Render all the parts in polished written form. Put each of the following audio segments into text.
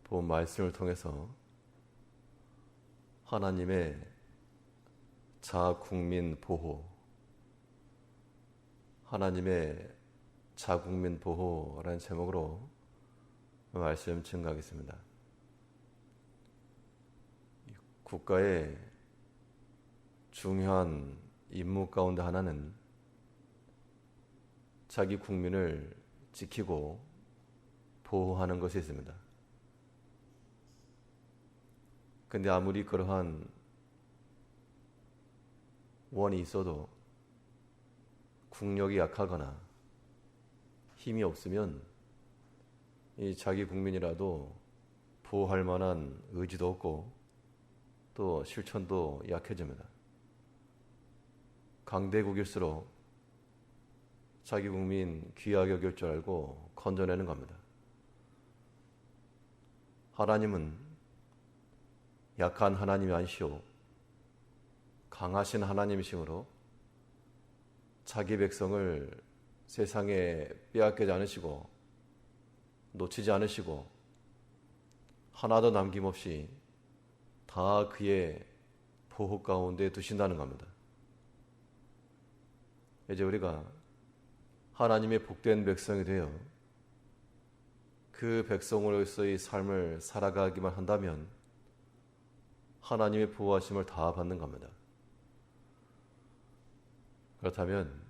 본 말씀을 통해서 하나님의 자국민 보호, 하나님의 자국민 보호라는 제목으로 말씀 증거하겠습니다. 국가의 중요한 임무 가운데 하나는 자기 국민을 지키고 보호하는 것이 있습니다. 근데 아무리 그러한 원이 있어도 국력이 약하거나 힘이 없으면 이 자기 국민이라도 보호할 만한 의지도 없고 또 실천도 약해집니다. 강대국일수록 자기 국민 귀하게 여길 줄 알고 건져내는 겁니다. 하나님은 약한 하나님이 아니시오 강하신 하나님이시므로 자기 백성을 세상에 빼앗기지 않으시고 놓치지 않으시고 하나도 남김없이 다 그의 보호 가운데 두신다는 겁니다. 이제 우리가 하나님의 복된 백성이 되어 그 백성으로서의 삶을 살아가기만 한다면 하나님의 보호하심을 다 받는 겁니다. 그렇다면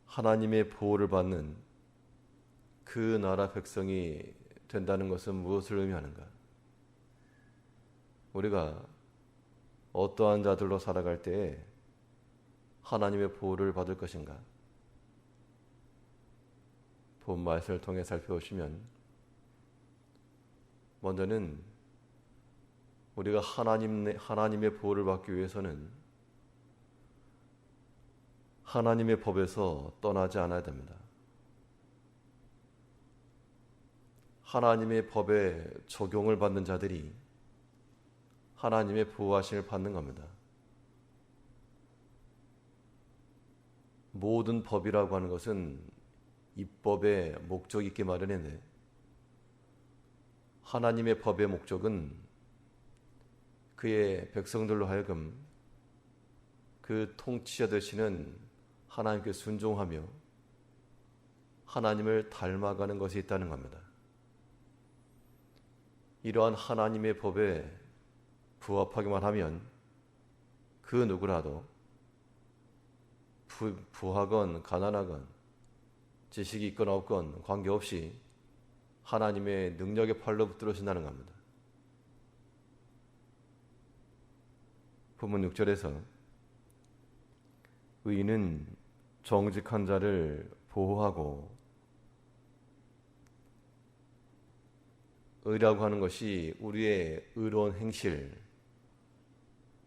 하나님의 보호를 받는 그 나라 백성이 된다는 것은 무엇을 의미하는가? 우리가 어떠한 자들로 살아갈 때에 하나님의 보호를 받을 것인가? 본 말씀을 통해 살펴보시면 먼저는 우리가 하나님의 보호를 받기 위해서는 하나님의 법에서 떠나지 않아야 됩니다. 하나님의 법에 적용을 받는 자들이 하나님의 보호하심을 받는 겁니다. 모든 법이라고 하는 것은 입법의 목적이 있게 마련인데 하나님의 법의 목적은 그의 백성들로 하여금 그 통치자 되시는 하나님께 순종하며 하나님을 닮아가는 것이 있다는 겁니다. 이러한 하나님의 법에 부합하기만 하면 그 누구라도 부하건 가난하건 지식이 있건 없건 관계없이 하나님의 능력의 팔로 붙들어진다는 겁니다. 본문 6절에서 의인은 정직한 자를 보호하고 의라고 하는 것이 우리의 의로운 행실,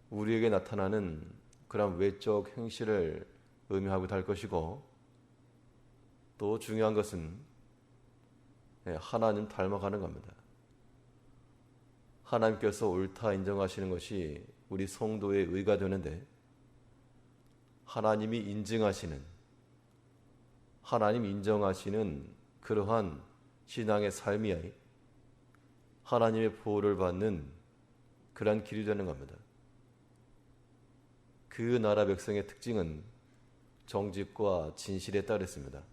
우리에게 나타나는 그런 외적 행실을 의미하고 달 것이고 또 중요한 것은 하나님 닮아가는 겁니다. 하나님께서 옳다 인정하시는 것이 우리 성도의 의가 되는데 하나님이 하나님 인정하시는 그러한 신앙의 삶이 하나님의 보호를 받는 그러한 길이 되는 겁니다. 그 나라 백성의 특징은 정직과 진실에 따르습니다.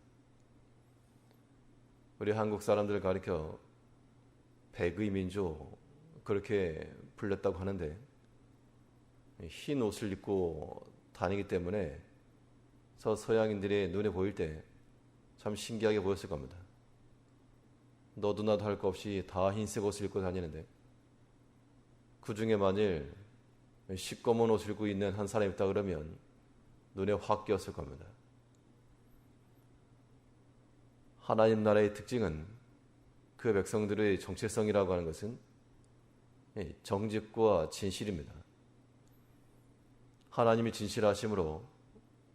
우리 한국 사람들을 가리켜 백의 민족 그렇게 불렸다고 하는데 흰 옷을 입고 다니기 때문에 서양인들의 눈에 보일 때 참 신기하게 보였을 겁니다. 너도 나도 할 것 없이 다 흰색 옷을 입고 다니는데 그 중에 만일 시꺼먼 옷을 입고 있는 한 사람이 있다 그러면 눈에 확 띄었을 겁니다. 하나님 나라의 특징은 그 백성들의 정체성이라고 하는 것은 정직과 진실입니다. 하나님이 진실하심으로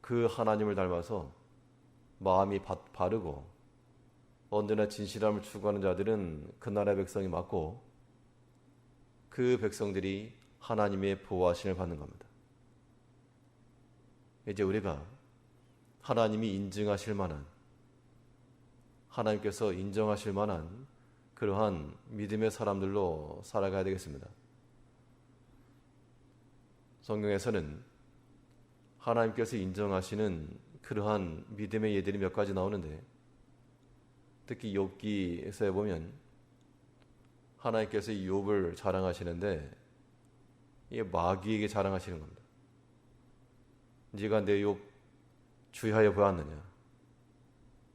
그 하나님을 닮아서 마음이 바르고 언제나 진실함을 추구하는 자들은 그 나라의 백성이 맞고 그 백성들이 하나님의 보호하심을 받는 겁니다. 이제 우리가 하나님이 인증하실 만한, 하나님께서 인정하실 만한 그러한 믿음의 사람들로 살아가야 되겠습니다. 성경에서는 하나님께서 인정하시는 그러한 믿음의 예들이 몇 가지 나오는데, 특히 욥기에서 보면 하나님께서 이 욥을 자랑하시는데 이게 마귀에게 자랑하시는 겁니다. 네가 내 욥 주의하여 보았느냐?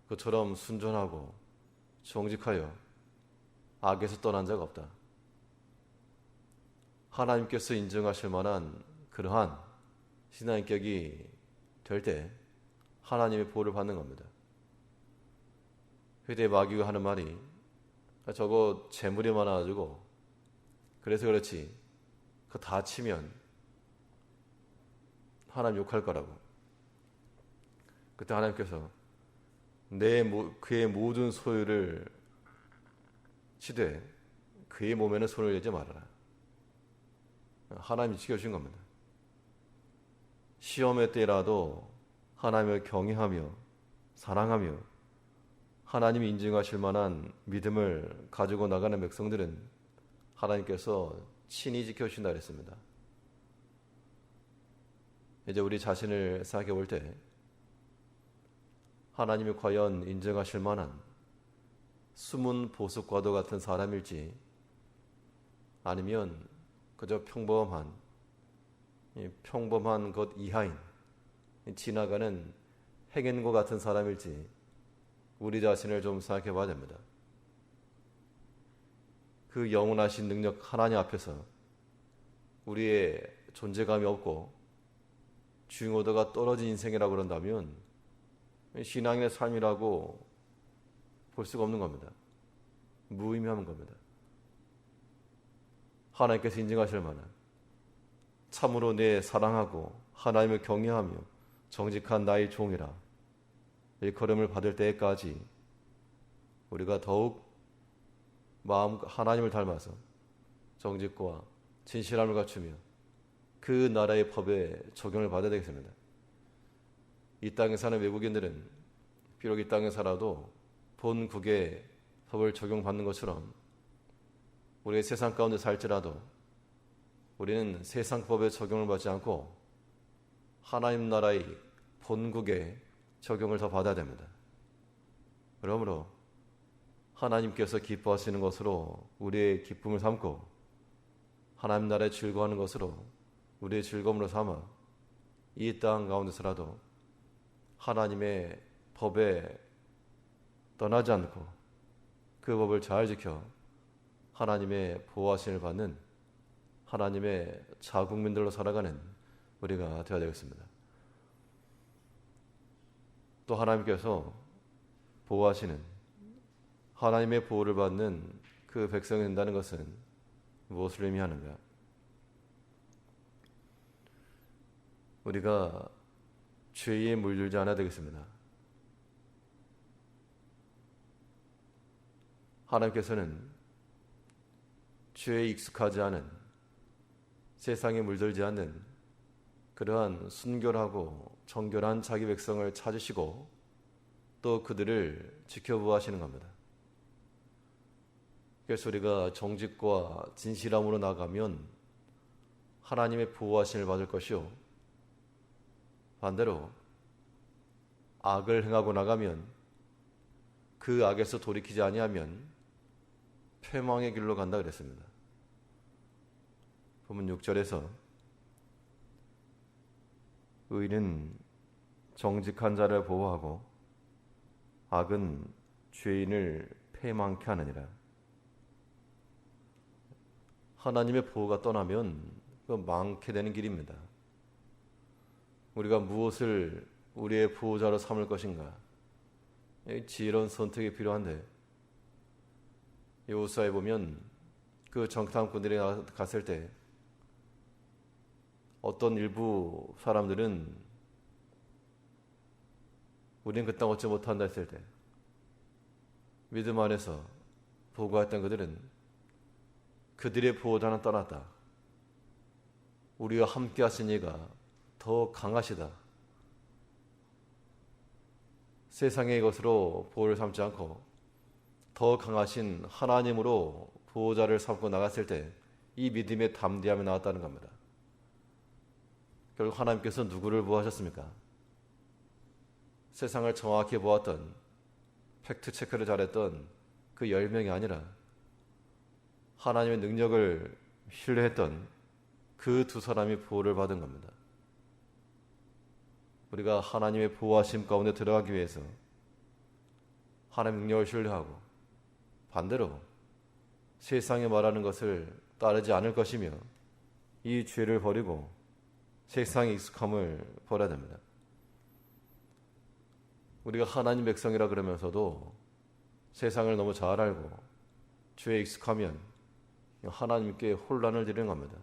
그처럼 순전하고 정직하여 악에서 떠난 자가 없다. 하나님께서 인정하실 만한 그러한 신앙인격이 될 때 하나님의 보호를 받는 겁니다. 회대 마귀가 하는 말이 저거 재물이 많아가지고 그래서 그렇지 그거 다 치면 하나님 욕할 거라고. 그때 하나님께서 그의 모든 소유를 치되 그의 몸에는 손을 내지 말아라. 하나님이 지켜주신 겁니다. 시험의 때라도 하나님을 경외하며 사랑하며 하나님이 인정하실 만한 믿음을 가지고 나가는 백성들은 하나님께서 친히 지켜주신다 그랬습니다. 이제 우리 자신을 생각해 볼 때 하나님이 과연 인정하실 만한 숨은 보석과도 같은 사람일지 아니면 그저 평범한 것 이하인 지나가는 행인과 같은 사람일지 우리 자신을 좀 생각해 봐야 됩니다. 그 영원하신 능력 하나님 앞에서 우리의 존재감이 없고 중요도가 떨어진 인생이라고 그런다면 신앙의 삶이라고 볼 수가 없는 겁니다. 무의미한 겁니다. 하나님께서 인정하실 만한 참으로 내 사랑하고 하나님을 경외하며 정직한 나의 종이라 일컬음을 받을 때까지 우리가 더욱 마음 하나님을 닮아서 정직과 진실함을 갖추며 그 나라의 법에 적용을 받아야 되겠습니다. 이 땅에 사는 외국인들은 비록 이 땅에 살아도 본국의 법을 적용받는 것처럼 우리의 세상 가운데 살지라도 우리는 세상 법에 적용을 받지 않고 하나님 나라의 본국의 적용을 더 받아야 됩니다. 그러므로 하나님께서 기뻐하시는 것으로 우리의 기쁨을 삼고 하나님 나라에 즐거워하는 것으로 우리의 즐거움으로 삼아 이 땅 가운데서라도 하나님의 법에 떠나지 않고 그 법을 잘 지켜 하나님의 보호하심을 받는 하나님의 자국민들로 살아가는 우리가 되어야 되겠습니다. 또 하나님께서 보호하시는 하나님의 보호를 받는 그 백성이 된다는 것은 무엇을 의미하는가? 우리가 죄에 물들지 않아야 되겠습니다. 하나님께서는 죄에 익숙하지 않은 세상에 물들지 않는 그러한 순결하고 정결한 자기 백성을 찾으시고 또 그들을 지켜보아하시는 겁니다. 그래서 우리가 정직과 진실함으로 나가면 하나님의 보호하심을 받을 것이요 반대로 악을 행하고 나가면 그 악에서 돌이키지 아니하면 패망의 길로 간다 그랬습니다. 본문 6절에서 의인은 정직한 자를 보호하고 악은 죄인을 패망케 하느니라. 하나님의 보호가 떠나면 그 망케 되는 길입니다. 우리가 무엇을 우리의 보호자로 삼을 것인가? 지혜로운 선택이 필요한데 여호수아에 보면 그 정탐꾼들이 갔을 때 어떤 일부 사람들은 우리는 그 땅 얻지 못한다 했을 때 믿음 안에서 보고했던 그들은 그들의 보호자는 떠났다. 우리와 함께 하신 이가 더 강하시다. 세상의 것으로 보호를 삼지 않고 더 더 강하신 하나님으로 보호자를 삼고 나갔을 때 이 믿음의 담대함이 나왔다는 겁니다. 결국 하나님께서 누구를 보호하셨습니까? 세상을 정확히 보았던, 팩트 체크를 잘했던 그 10명이 아니라 하나님의 능력을 신뢰했던 그 두 사람이 보호를 받은 겁니다. 우리가 하나님의 보호하심 가운데 들어가기 위해서 하나님의 능력을 신뢰하고 반대로 세상이 말하는 것을 따르지 않을 것이며 이 죄를 버리고 세상의 익숙함을 버려야 됩니다. 우리가 하나님 백성이라 그러면서도 세상을 너무 잘 알고 죄에 익숙하면 하나님께 혼란을 드리는 겁니다.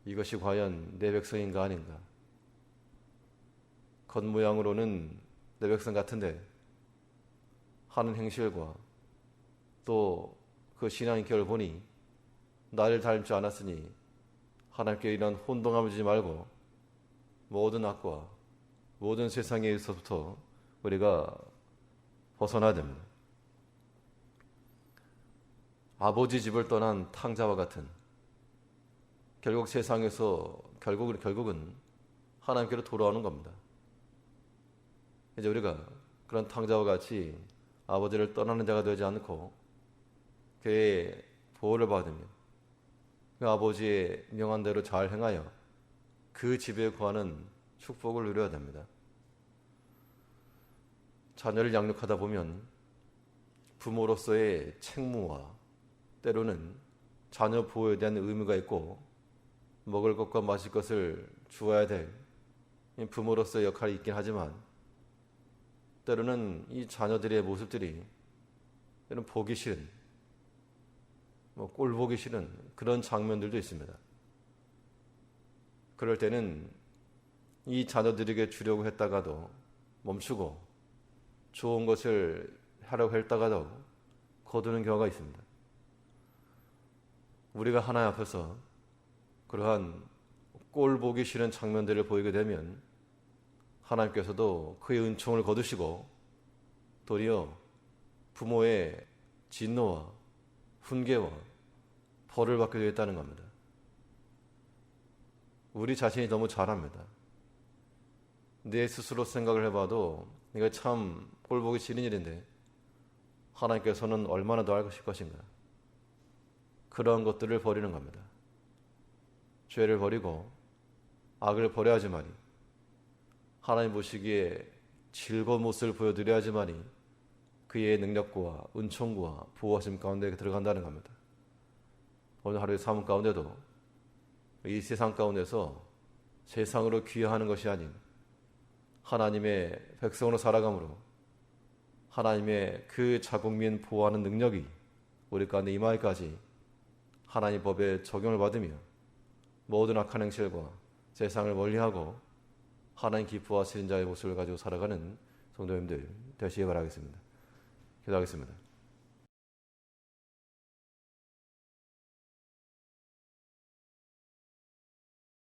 이것이 과연 내 백성인가 아닌가? 겉모양으로는 내 백성 같은데 하는 행실과 또 그 신앙인격을 보니 나를 닮지 않았으니 하나님께 이런 혼동함을 주지 말고 모든 악과 모든 세상에서부터 우리가 벗어나야 됩니다. 아버지 집을 떠난 탕자와 같은 결국 세상에서 결국은 하나님께로 돌아오는 겁니다. 이제 우리가 그런 탕자와 같이 아버지를 떠나는 자가 되지 않고 그의 보호를 받으며 그 아버지의 명한 대로 잘 행하여 그 집에 거하는 축복을 누려야 됩니다. 자녀를 양육하다 보면 부모로서의 책무와 때로는 자녀 보호에 대한 의무가 있고 먹을 것과 마실 것을 주어야 될 부모로서의 역할이 있긴 하지만 때로는 이 자녀들의 모습들이 때로는 보기 싫은 꼴 보기 싫은 그런 장면들도 있습니다. 그럴 때는 이 자녀들에게 주려고 했다가도 멈추고 좋은 것을 하려고 했다가도 거두는 경우가 있습니다. 우리가 하나님 앞에서 그러한 꼴 보기 싫은 장면들을 보이게 되면 하나님께서도 그의 은총을 거두시고 도리어 부모의 진노와 훈계와 벌을 받게 되어 있다는 겁니다. 우리 자신이 너무 잘합니다. 내 스스로 생각을 해봐도 이거 참 꼴보기 싫은 일인데 하나님께서는 얼마나 더 알고 싶을 것인가. 그러한 것들을 버리는 겁니다. 죄를 버리고 악을 버려야지만이 하나님 보시기에 즐거운 모습을 보여드려야지만이 그의 능력과 은총과 보호하심 가운데 들어간다는 겁니다. 오늘 하루의 삶 가운데도 이 세상 가운데서 세상으로 귀화하는 것이 아닌 하나님의 백성으로 살아감으로 하나님의 그 자국민 보호하는 능력이 우리 가운데 임하기까지 하나님 법에 적용을 받으며 모든 악한 행실과 세상을 멀리하고 하나님 기뻐하시는 자의 모습을 가지고 살아가는 성도님들 되시기 바라겠습니다. 기도하겠습니다.